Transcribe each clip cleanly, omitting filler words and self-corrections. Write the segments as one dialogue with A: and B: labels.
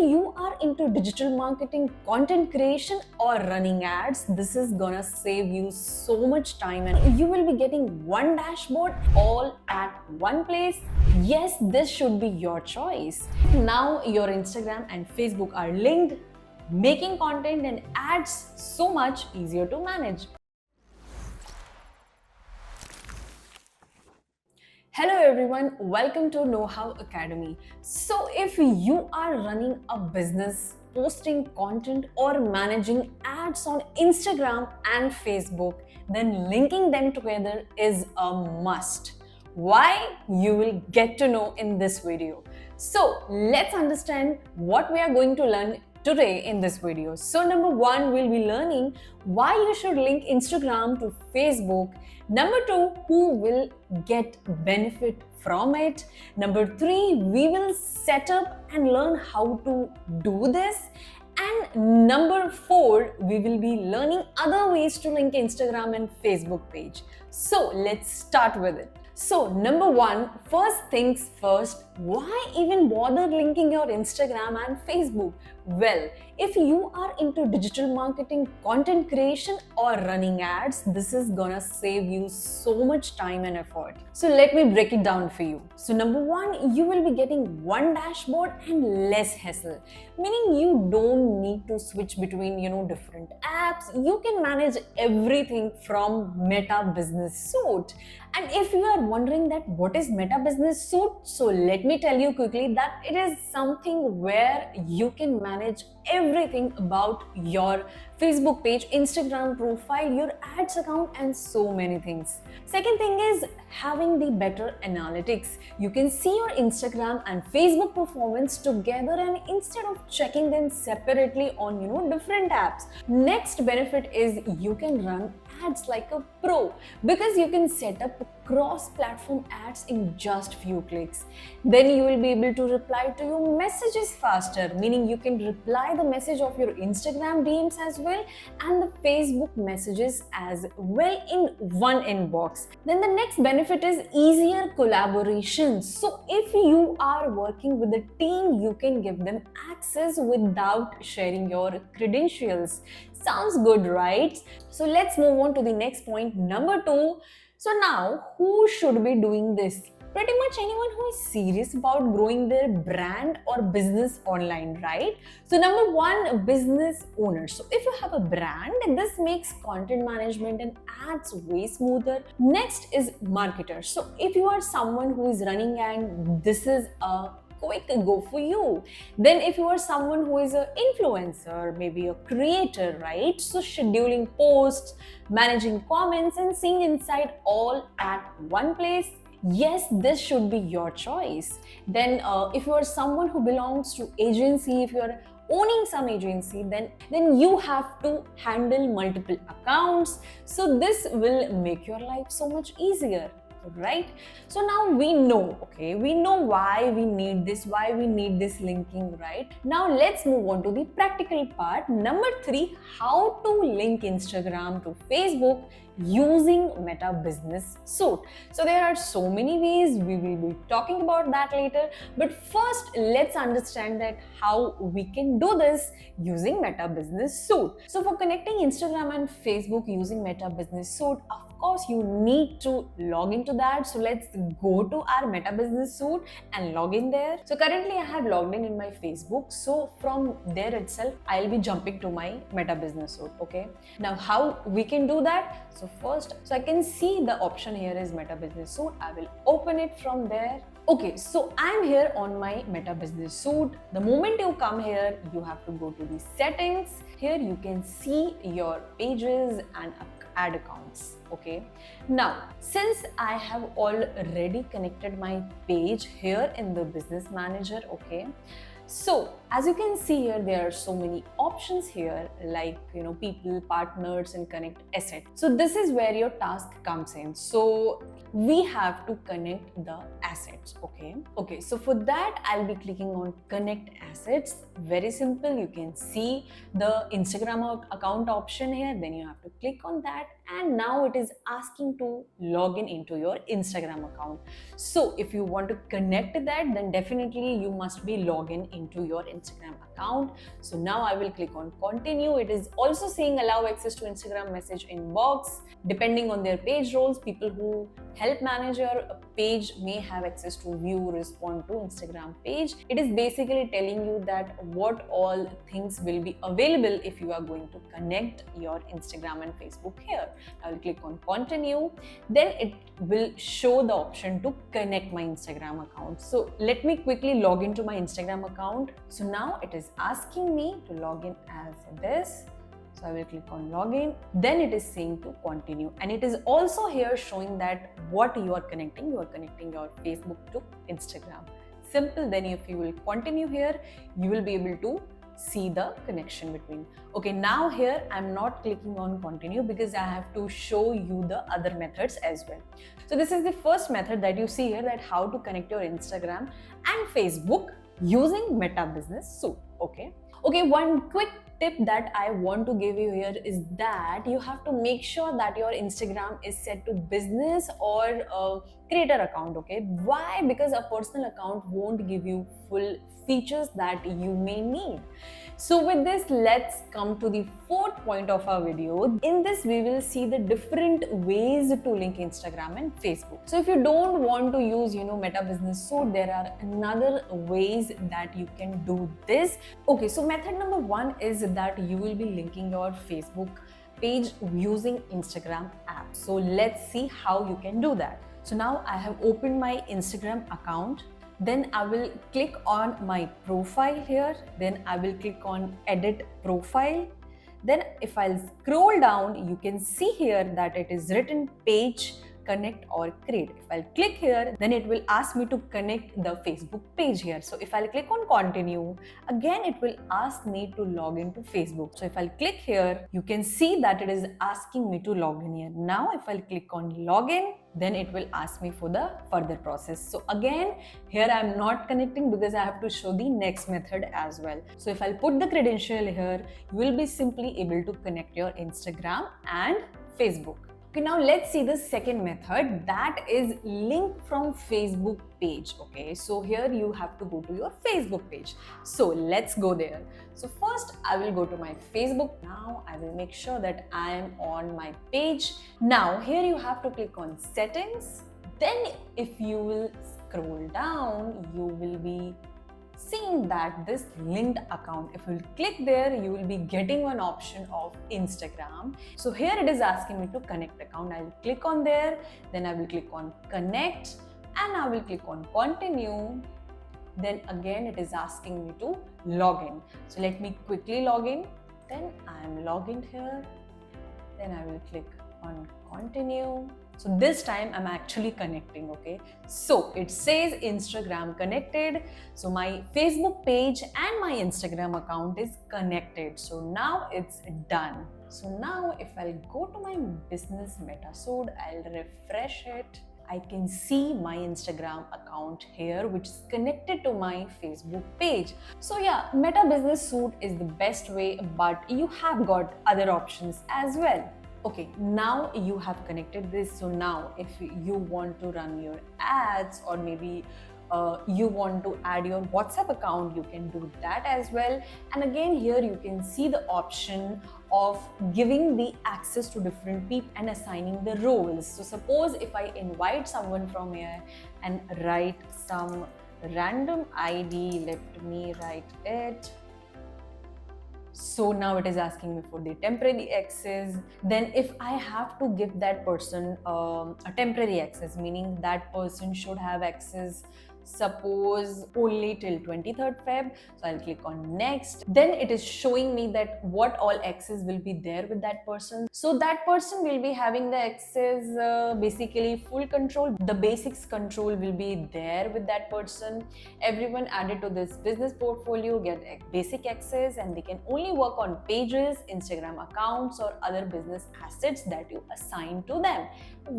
A: you are into digital marketing, content creation, or running ads, this is gonna save you so much time and you will be getting one dashboard all at one place. Yes, this should be your choice. Now your Instagram and Facebook are linked, making content and ads so much easier to manage. Hello everyone, welcome to KnowHow Academy. So if you are running a business, posting content or managing ads on Instagram and Facebook, then linking them together is a must. Why? You will get to know in this video. So let's understand what we are going to learn today in this video. So number one, we'll be learning why you should link Instagram to Facebook. Number two, who will get benefit from it. Number three, we will set up and learn how to do this. And number four, we will be learning other ways to link Instagram and Facebook page. So let's start with it. So number one, first things first, why even bother linking your Instagram and Facebook? Well, if you are into digital marketing, content creation, or running ads, this is gonna save you so much time and effort. So let me break it down for you. So number one, you will be getting one dashboard and less hassle, meaning you don't need to switch between different apps. You can manage everything from Meta Business Suite. And if you are wondering that what is Meta Business Suite, so let me tell you quickly that it is something where you can manage everything about your Facebook page, Instagram profile, your ads account, and so many things. Second thing is having the better analytics. You can see your Instagram and Facebook performance together, and instead of checking them separately on different apps. Next benefit is you can run ads like a pro because you can set up cross-platform ads in just few clicks. Then you will be able to reply to your messages faster, meaning you can reply the message of your Instagram DMs as well and the Facebook messages as well in one inbox. Then the next benefit is easier collaboration. So if you are working with a team, you can give them access without sharing your credentials. Sounds good, right? So let's move on to the next point, number two. So now, who should be doing this? Pretty much anyone who is serious about growing their brand or business online, right? So number one, business owners. So if you have a brand, this makes content management and ads way smoother. Next is marketers. So if you are someone who is running and this is a quick go for you. Then if you are someone who is an influencer, maybe a creator, right? So scheduling posts, managing comments, and seeing inside all at one place. Yes, this should be your choice. Then if you are someone who belongs to agency, if you are owning some agency, then you have to handle multiple accounts. So this will make your life so much easier, right? So now we know why we need this linking, right? Now let's move on to the practical part. Number three, how to link Instagram to Facebook using Meta Business Suite. So there are so many ways, we will be talking about that later, but first let's understand that how we can do this using Meta Business Suite. So for connecting Instagram and Facebook using Meta Business Suite, of course you need to log into that. So let's go to our Meta Business Suite and log in there. So currently I have logged in my Facebook. So from there itself, I'll be jumping to my Meta Business Suite. Okay. Now how we can do that? So first, I can see the option here is Meta Business Suite. I will open it from there. Okay, so I'm here on my Meta Business Suite. The moment you come here, you have to go to the settings. Here you can see your pages and ad accounts. Okay, now since I have already connected my page here in the business manager, okay, so as you can see here, there are so many options here like people, partners, and connect asset. So this is where your task comes in. So we have to connect the assets. Okay, so for that I'll be clicking on connect assets. Very simple. You can see the Instagram account option here, then you have to click on that, and now it is asking to log in into your Instagram account. So if you want to connect that, then definitely you must be logged in into your Instagram Instagram account. So now I will click on continue. It is also saying allow access to Instagram message inbox. Depending on their page roles, people who help manage your page may have access to view, respond to Instagram page. It is basically telling you that what all things will be available if you are going to connect your Instagram and Facebook here. I will click on continue. Then it will show the option to connect my Instagram account. So let me quickly log into my Instagram account. So now it is asking me to log in as this. So I will click on login. Then it is saying to continue. And it is also here showing that what you are connecting. You are connecting your Facebook to Instagram. Simple. Then if you will continue here, you will be able to see the connection between. Okay, now here I'm not clicking on continue because I have to show you the other methods as well. So this is the first method that you see here, that how to connect your Instagram and Facebook using Meta Business Suite. Okay, one quick tip that I want to give you here is that you have to make sure that your Instagram is set to business or creator account. Okay, why? Because a personal account won't give you full features that you may need. So with this, let's come to the fourth point of our video. In this, we will see the different ways to link Instagram and Facebook. So if you don't want to use, Meta Business Suite, there are another ways that you can do this. Okay, so method number one is that you will be linking your Facebook page using Instagram app. So let's see how you can do that. So now I have opened my Instagram account. Then I will click on my profile here. Then I will click on edit profile. Then if I'll scroll down, you can see here that it is written page, connect or create. If I'll click here, then it will ask me to connect the Facebook page here. So if I'll click on continue, again it will ask me to log into Facebook. So if I'll click here, you can see that it is asking me to log in here. Now if I'll click on login, then it will ask me for the further process. So again, here I'm not connecting because I have to show the next method as well. So if I'll put the credential here, you will be simply able to connect your Instagram and Facebook. Okay, now let's see the second method, that is link from Facebook page. Okay, so here you have to go to your Facebook page. So let's go there. So first I will go to my Facebook. Now I will make sure that I am on my page. Now here you have to click on settings. Then if you will scroll down, you will be seeing that this linked account, if you click there, you will be getting one option of Instagram. So here it is asking me to connect account. I will click on there, then I will click on connect and I will click on continue. Then again it is asking me to log in. So let me quickly log in. Then I am logged in here. Then I will click on continue. So this time I'm actually connecting. Okay, so it says Instagram connected. So my Facebook page and my Instagram account is connected. So now it's done. So now if I'll go to my business Meta Suite, I'll refresh it. I can see my Instagram account here, which is connected to my Facebook page. So yeah, Meta Business Suite is the best way, but you have got other options as well. Okay, now you have connected this. So now if you want to run your ads, or maybe you want to add your WhatsApp account, you can do that as well. And again, here you can see the option of giving the access to different people and assigning the roles. So suppose if I invite someone from here and write some random ID, let me write it. So now it is asking me for the temporary access. Then if I have to give that person a temporary access, meaning that person should have access suppose only till 23rd Feb. So I'll click on next. Then it is showing me that what all access will be there with that person. So that person will be having the access, basically full control. The basics control will be there with that person. Everyone added to this business portfolio get basic access, and they can only work on pages, Instagram accounts, or other business assets that you assign to them.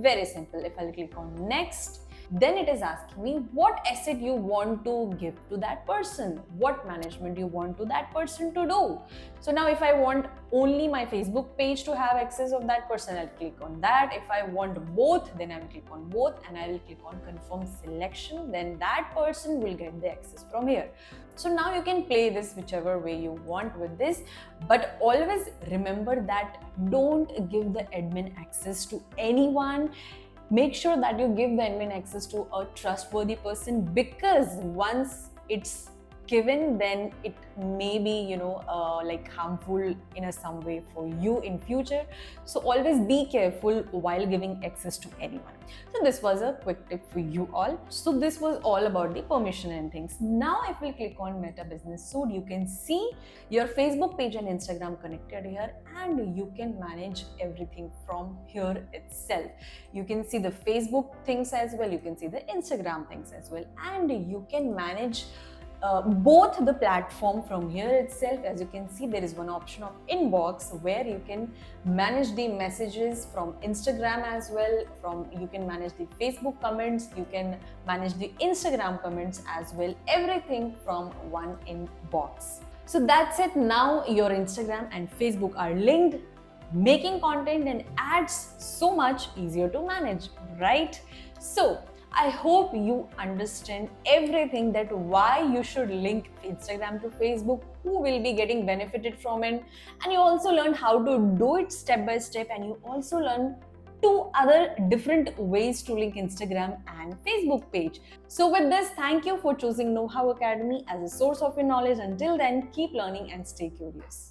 A: Very simple. If I'll click on next, Then it is asking me what asset you want to give to that person, what management you want to that person to do. So now if I want only my Facebook page to have access of that person, I'll click on that. If I want both, then I will click on both and I will click on confirm selection. Then that person will get the access from here. So now you can play this whichever way you want with this, but always remember that don't give the admin access to anyone. Make sure that you give the admin access to a trustworthy person, because once it's given, then it may be like harmful in some way for you in future. So always be careful while giving access to anyone. So this was a quick tip for you all. So this was all about the permission and things. Now if we click on Meta Business Suite, you can see your Facebook page and Instagram connected here, and you can manage everything from here itself. You can see the Facebook things as well, you can see the Instagram things as well, and you can manage both the platform from here itself. As you can see, there is one option of inbox where you can manage the messages from Instagram as well. You can manage the Facebook comments, you can manage the Instagram comments as well, everything from one inbox. So that's it. Now your Instagram and Facebook are linked, making content and ads so much easier to manage, right? So I hope you understand everything, that why you should link Instagram to Facebook, who will be getting benefited from it, and you also learn how to do it step by step, and you also learn 2 other different ways to link Instagram and Facebook page. So with this, thank you for choosing KnowHow Academy as a source of your knowledge. Until then, keep learning and stay curious.